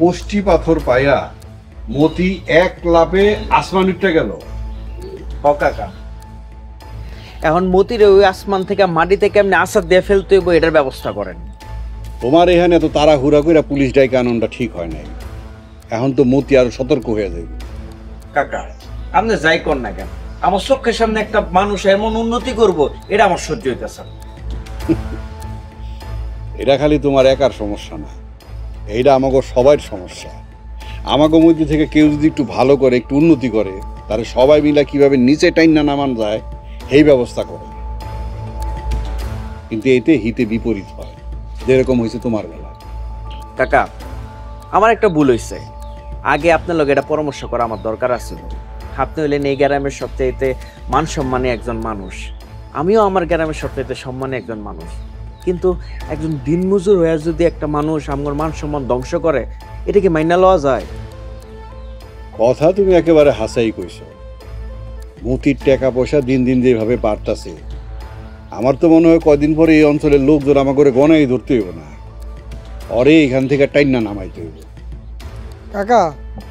কোষ্টি পাথর পায়া মতি এক লাভে আসমান উঠে গেল। ও কাকা, এখন মতিরে ওই আসমান থেকে মাটিতে কেমনে আসাদ দিয়ে ফেলতে হইব এটার ব্যবস্থা করেন। তোমার এখানে এত তাড়াহুড়া করে পুলিশ ডাইকে আনন্দটা ঠিক হয় নাই। এখন তো মতি আরো সতর্ক হয়ে যাবে। কাকা আপনি যাই কর না কেন, আমার চোখের সামনে একটা মানুষ এমন উন্নতি করব এটা আমার সহ্য হইতেছে। এটা খালি তোমার একার সমস্যা না, এইটা আমাকে সবার সমস্যা। আমাকে মধ্যে থেকে কেউ যদি একটু ভালো করে, একটু উন্নতি করে, তাহলে সবাই মিলে কিভাবে নিচে টাইনা নামান যায় এই ব্যবস্থা করে। কিন্তু এতে হিতে বিপরীত হয়, যেরকম হয়েছে তোমার বেলায়। কাকা আমার একটা ভুল হয়েছে, আগে আপনার লগে এটা পরামর্শ করা আমার দরকার আছে। আপনি হইলেন এই গ্রামের সবচাইতে মান সম্মানী একজন মানুষ, আমিও আমার গ্রামের সবচাইতে সম্মানী একজন মানুষ। কিন্তু একজন দিনমজুর হয়ে যদি একটা মানুষ আমার মান সম্মান ধ্বংস করে, এটা কি মাইনা লওয়া যায়? কথা তুমি একেবারে হাসাই কইছো। মতির টাকা পয়সা দিন দিন যেভাবে বাড়তাছে, আমার তো মনে হয় কদিন পরে এই অঞ্চলের লোকজন আমার করে গনাই ধরতে হইব না, অরে এখান থেকে টাইনা নামাইতে হইব। কাকা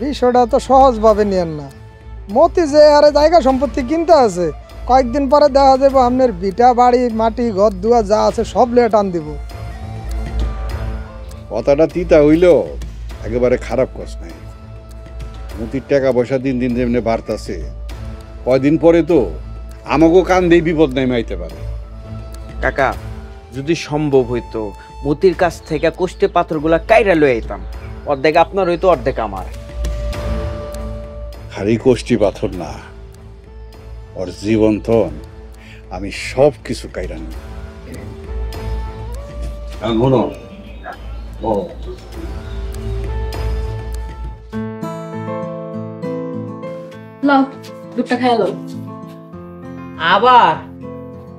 বিষয়টা তো সহজভাবে নিয়েন না। মতি যে আরে জায়গা সম্পত্তি কিনতে আছে, কয়েকদিন পরে দেখা যাবে আপনার ভিটা বাড়ি মাটি ঘর দুয়া যা আছে সব লিয়ে টান দিব। কথাটা তিতা হইলেও একেবারে খারাপ কস নাই। মতির টাকা পয়সা দিন দিন যেমনি বাড়তাছে, কয়দিন পরে তো আমাকেও কান দিয়ে বিপদ নেমে আইতে পারে। কাকা যদি সম্ভব হইতো মতির কাছ থেকে কোষ্ঠে পাথরগুলা কাইরা লয়ে আইতাম, অর্ধেক আপনার হইতো অর্ধেক আমার। খালি কোষ্টি পাথর না, ওর জীবনথন আমি সব কিছু কাইরা নিব। লও দুধটা খাই লও। আবার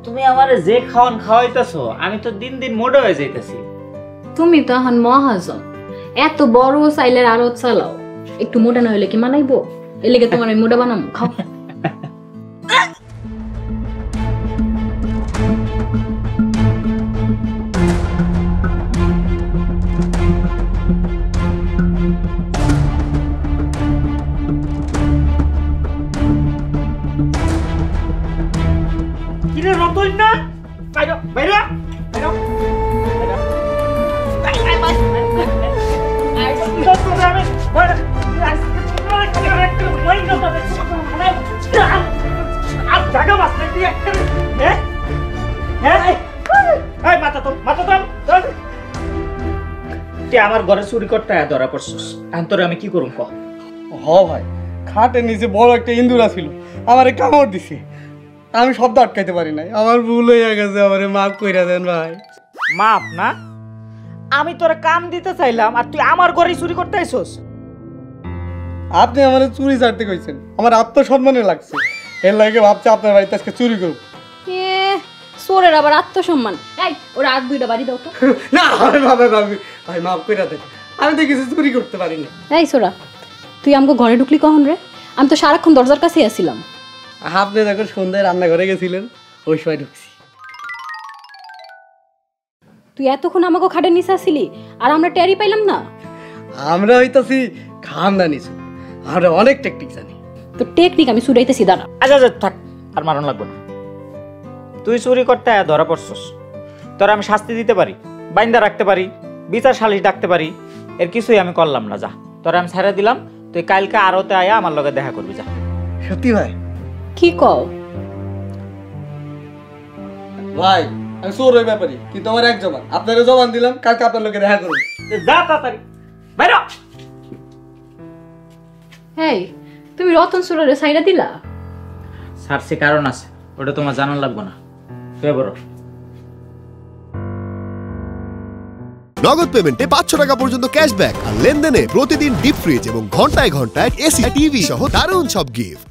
তুমি আমারে যে খাওয়ান খাওয়াইতেছো, আমি তো দিন দিন মোটা হয়ে যাইতেছি। তুমি তো এখন মহাজন, এত বড় চাইলের আরো চালাও, একটু মোটা না হইলে কি মানাইবো? এর লেগে তোমার আমি মোটা বানাবো, খাও। কিরে রতন না, বাইরে বাইরে বাইরে আমার ঘরে চুরি করতে ধরা পড়ছিস, এখন তোরে আমি কি করুম ক? হ ভাই, খাটের নিচে বড় একটা ইন্দুরা ছিল, আমারে কামড় দিছে, আমি শব্দ আটকাইতে পারি নাই। আমার ভুল হয়ে গেছে, আমারে মাফ কইরা দেন ভাই। মাপ না, আমি তোরে কাম দিতে চাইলাম আর তুই আমার ঘরে চুরি করতে আইছস। আপনি আমার চুরি ছাড়তে কইছেন, আমার আত্মসম্মানে লাগছে, এর লাগে ভাবছি আপনার বাড়িতে আজকে চুরি করব। এ সোরের আবার আত্মসম্মান। এই ওরা আর দুইটা বাড়ি দাও তো। না আমি ভাবে ভাবি ভাই, মাফ কইরা দেন, আমি তো কিছু চুরি করতে পারি না। এই সোরা, তুই আমাকে ঘরে ঢুকলি কখন রে? আমি তো সারাক্ষণ দরজার কাছেই আছিলাম। আপনি যখন সন্ধ্যায় রান্নাঘরে গেছিলেন ওই সময় ঢুকছি। তুই এতক্ষণ আমাকে খাটের নিচে আসিলি আর আমরা টেরি পাইলাম না। আমরা হইতাছি খানদানি চোর, আমরা অনেক টেকনিক জানি। তো টেকনিক আমি ছুটাইতেছি, দাঁড়া। আচ্ছা আচ্ছা থাক, আর মারণ লাগবে না। তুই চুরি করতে ধরা পড়ছস, তোর আমি শাস্তি দিতে পারি, বাইন্দা রাখতে পারি, বিচার সালিশ ডাকতে পারি, এর কিছুই আমি করলাম না। যা, তোর আমি ছেড়ে দিলাম, তুই কালকে আরতে আয়া আমার লগে দেখা করবি। যা। সত্যি ভাই? কি কও ভাই, আমি চোর ওই ব্যাপারই, কিন্তু আমার এক জবান, আপনারা জবান দিলাম কালকে আপনার লোকে দেখা করুন। যা তাড়াতাড়ি বাইরে। এই তুমি রতন সোরারে সাইডা দিলা? সারসি কারণ আছে, ওটা তোমার জানার লাগবে না। তুই বড় নগদ পেমেন্টে 500 টাকা পর্যন্ত ক্যাশব্যাক আর লেনদেনে প্রতিদিন ডিপ ফ্রিজ এবং ঘন্টায় ঘন্টায় এসি টিভি সহ দারুণ সব গিফট।